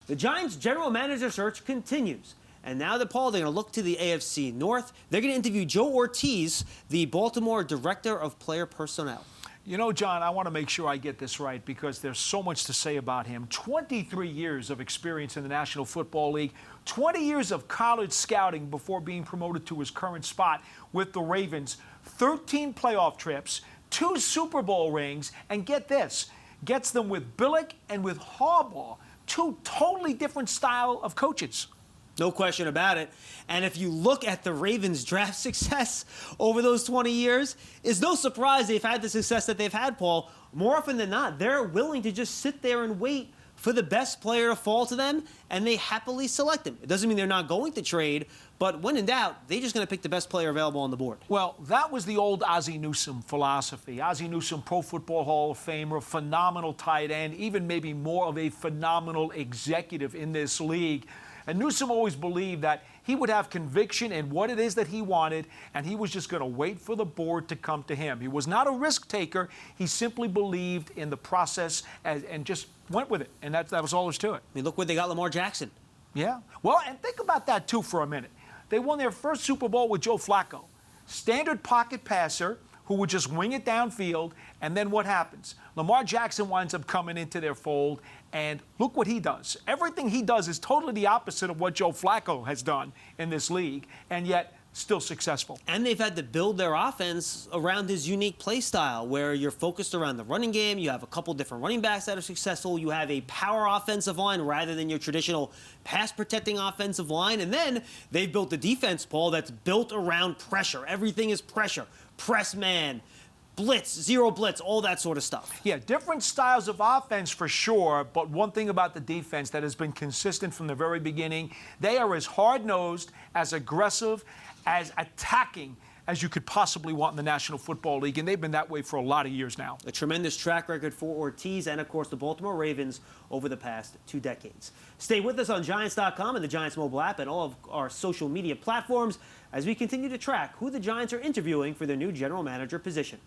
The Giants' general manager search continues. And now that, Paul, they're going to look to the AFC North. They're going to interview Joe Hortiz, the Baltimore Director of Player Personnel. You know, John, I want to make sure I get this right because there's so much to say about him. 23 years of experience in the National Football League, 20 years of college scouting before being promoted to his current spot with the Ravens, 13 playoff trips, 2 Super Bowl rings, and get this, gets them with Billick and with Harbaugh, 2 totally different style of coaches. No question about it. And if you look at the Ravens' draft success over those 20 years, it's no surprise they've had the success that they've had, Paul. More often than not, they're willing to just sit there and wait for the best player to fall to them, and they happily select him. It doesn't mean they're not going to trade, but when in doubt, they're just going to pick the best player available on the board. Well, that was the old Ozzie Newsome philosophy. Ozzie Newsome, Pro Football Hall of Famer, phenomenal tight end, even maybe more of a phenomenal executive in this league. And Newsome always believed that he would have conviction in what it is that he wanted, and he was just going to wait for the board to come to him. He was not a risk taker. He simply believed in the process and just went with it. And that was all there's to it. I mean, look where they got Lamar Jackson. Yeah. Well, and think about that, too, for a minute. They won their first Super Bowl with Joe Flacco. Standard pocket passer who would just wing it downfield, and then what happens? Lamar Jackson winds up coming into their fold, and look what he does. Everything he does is totally the opposite of what Joe Flacco has done in this league, and yet still successful. And they've had to build their offense around his unique play style, where you're focused around the running game. You have a couple different running backs that are successful. You have a power offensive line rather than your traditional pass-protecting offensive line. And then they've built the defense, Paul, that's built around pressure. Everything is pressure. Press man, blitz, zero blitz, all that sort of stuff. Yeah, different styles of offense for sure, but one thing about the defense that has been consistent from the very beginning, they are as hard-nosed, as aggressive, as attacking as you could possibly want in the National Football League, and they've been that way for a lot of years now. A tremendous track record for Hortiz and, of course, the Baltimore Ravens over the past 2 decades. Stay with us on Giants.com and the Giants mobile app and all of our social media platforms as we continue to track who the Giants are interviewing for their new general manager position.